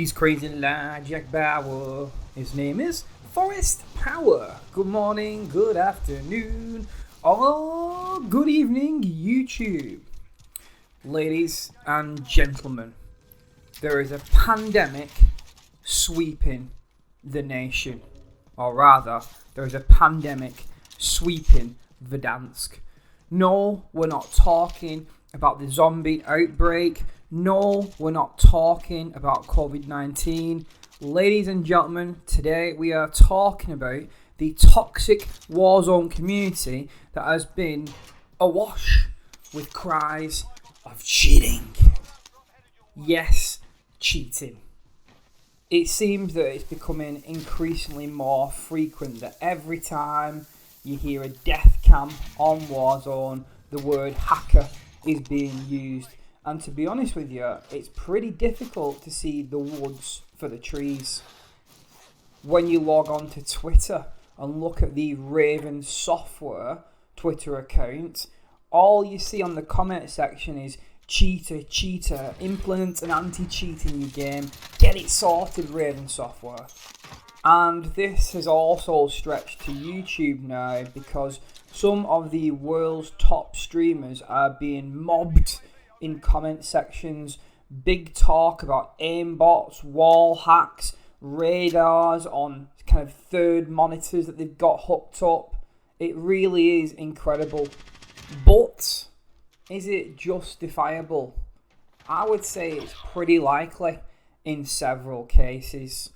He's crazy like Jack Bauer. His name is Forest Power. Good morning, good afternoon, or good evening, YouTube. Ladies and gentlemen, there is a pandemic sweeping the nation. Or rather, there is a pandemic sweeping Verdansk. No, we're not talking about the zombie outbreak. No, we're not talking about COVID-19. Ladies and gentlemen, today we are talking about the toxic Warzone community that has been awash with cries of cheating. Yes, cheating. It seems that it's becoming increasingly more frequent that every time you hear a death cam on Warzone, the word hacker is being used. And to be honest with you, it's pretty difficult to see the woods for the trees. When you log on to Twitter and look at the Raven Software Twitter account, all you see on the comment section is cheater, implement an anti-cheat in your game, get it sorted, Raven Software. And this has also stretched to YouTube now because some of the world's top streamers are being mobbed in comment sections. Big talk about aimbots, wall hacks, radars on kind of third monitors that they've got hooked up. It really is incredible. But is it justifiable? I would say it's pretty likely in several cases.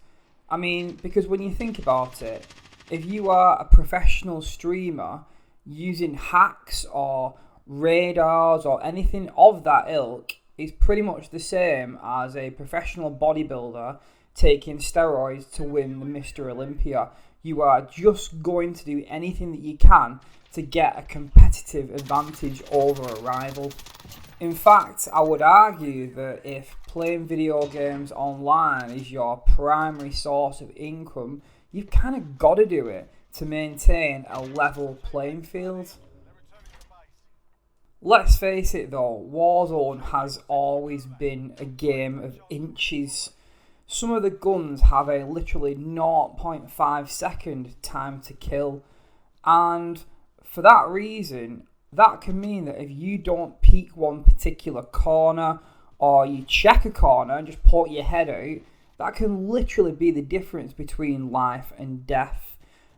I mean, because when you think about it, if you are a professional streamer using hacks or radars or anything of that ilk, is pretty much the same as a professional bodybuilder taking steroids to win the Mr. Olympia. You are just going to do anything that you can to get a competitive advantage over a rival. In fact, I would argue that if playing video games online is your primary source of income, you've kind of got to do it to maintain a level playing field. Let's face it though, Warzone has always been a game of inches. Some of the guns have a literally 0.5 second time to kill, and for that reason, that can mean that if you don't peek one particular corner or you check a corner and just put your head out, that can literally be the difference between life and death.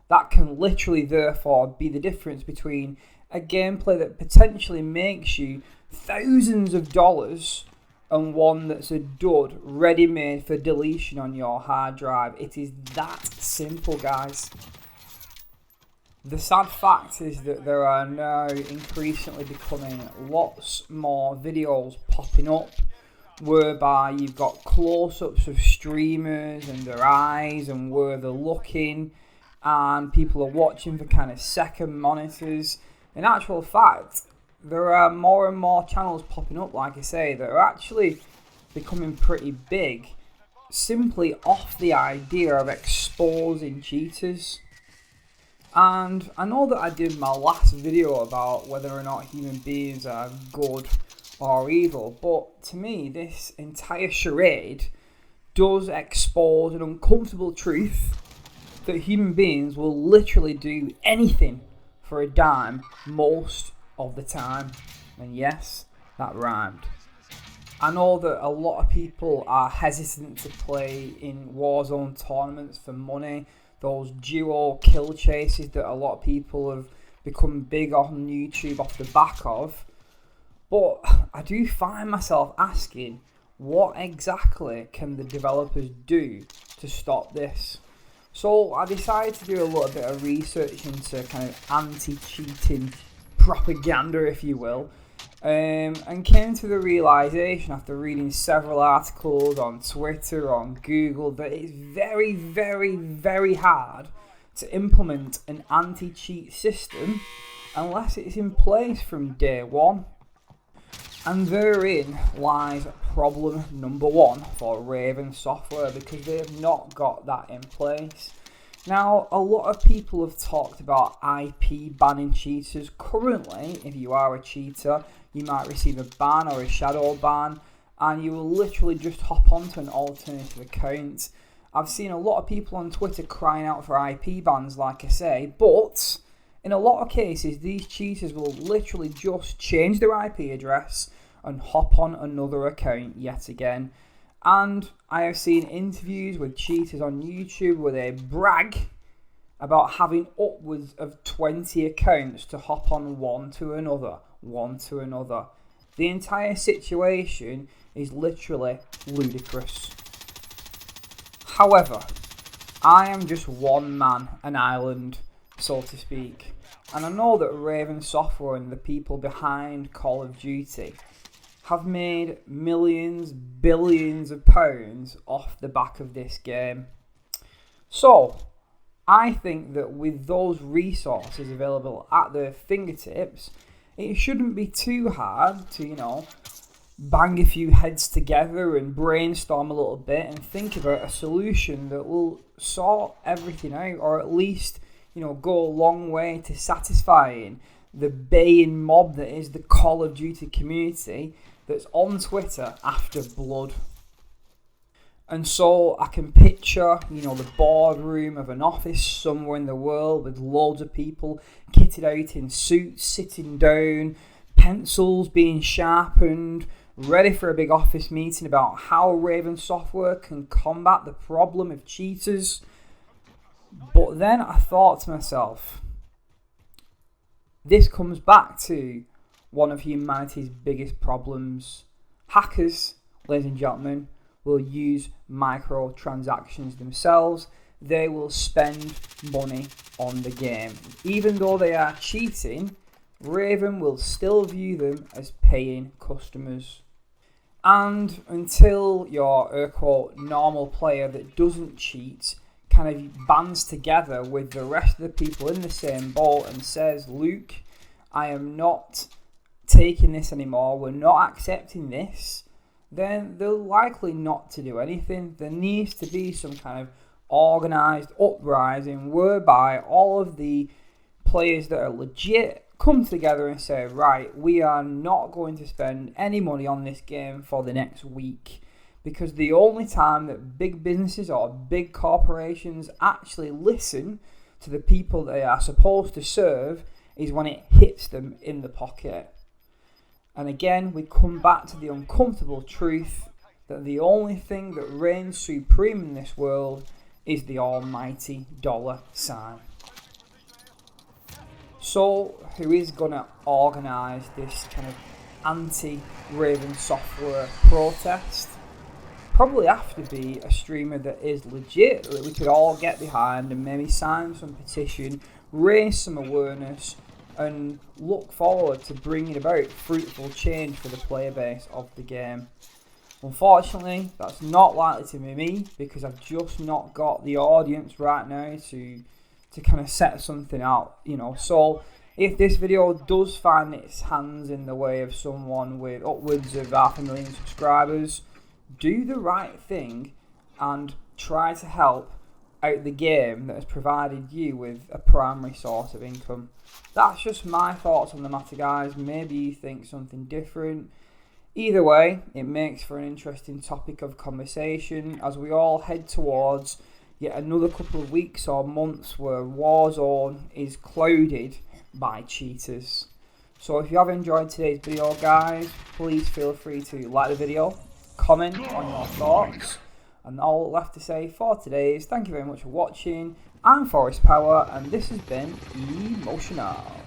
That can literally therefore be the difference between a gameplay that potentially makes you thousands of dollars and one that's a dud ready-made for deletion on your hard drive. It is that simple, guys. The sad fact is that there are now increasingly becoming lots more videos popping up whereby you've got close-ups of streamers and their eyes and where they're looking, and people are watching for kind of second monitors. In actual fact, there are more and more channels popping up, like I say, that are actually becoming pretty big simply off the idea of exposing cheaters. And I know that I did my last video about whether or not human beings are good or evil, but to me this entire charade does expose an uncomfortable truth that human beings will literally do anything for a dime most of the time. And yes, that rhymed. I know that a lot of people are hesitant to play in Warzone tournaments for money, those duo kill chases that a lot of people have become big on YouTube off the back of. But I do find myself asking, what exactly can the developers do to stop this? So I decided to do a little bit of research into kind of anti-cheating propaganda, if you will, and came to the realisation after reading several articles on Twitter, on Google, that it's very, very, very hard to implement an anti-cheat system unless it's in place from day one. And therein lies problem number one for Raven Software, because they have not got that in place. Now, a lot of people have talked about IP banning cheaters. Currently, if you are a cheater, you might receive a ban or a shadow ban, and you will literally just hop onto an alternative account. I've seen a lot of people on Twitter crying out for IP bans, like I say, but in a lot of cases, these cheaters will literally just change their IP address and hop on another account yet again. And I have seen interviews with cheaters on YouTube where they brag about having upwards of 20 accounts to hop on one to another. The entire situation is literally ludicrous. However, I am just one man, an island, so to speak. And I know that Raven Software and the people behind Call of Duty have made millions, billions of pounds off the back of this game. So, I think that with those resources available at their fingertips, it shouldn't be too hard to, bang a few heads together and brainstorm a little bit and think about a solution that will sort everything out, or at least, go a long way to satisfying the baying mob that is the Call of Duty community that's on Twitter after blood. And so I can picture, the boardroom of an office somewhere in the world with loads of people kitted out in suits, sitting down, pencils being sharpened, ready for a big office meeting about how Raven Software can combat the problem of cheaters. But then I thought to myself, this comes back to one of humanity's biggest problems. Hackers, ladies and gentlemen, will use microtransactions themselves. They will spend money on the game. Even though they are cheating, Raven will still view them as paying customers. And until you're a quote normal player that doesn't cheat kind of bands together with the rest of the people in the same boat and says, Luke, I am not taking this anymore, we're not accepting this, then they're likely not to do anything. There needs to be some kind of organised uprising whereby all of the players that are legit come together and say, right, we are not going to spend any money on this game for the next week. Because the only time that big businesses or big corporations actually listen to the people they are supposed to serve is when it hits them in the pocket. And again, we come back to the uncomfortable truth that the only thing that reigns supreme in this world is the almighty dollar sign. So, who is going to organise this kind of anti-Raven Software protest? Probably have to be a streamer that is legit, that we could all get behind and maybe sign some petition, raise some awareness, and look forward to bringing about fruitful change for the player base of the game. Unfortunately, that's not likely to be me because I've just not got the audience right now to kind of set something out, So if this video does find its hands in the way of someone with upwards of 500,000 subscribers, do the right thing and try to help out the game that has provided you with a primary source of income. That's just my thoughts on the matter, guys. Maybe you think something different. Either way, it makes for an interesting topic of conversation as we all head towards yet another couple of weeks or months where Warzone is clouded by cheaters. So if you have enjoyed today's video, guys, please feel free to like the video, comment on your thoughts, and all left to say for today is thank you very much for watching. I'm Forest Power and this has been Emotional.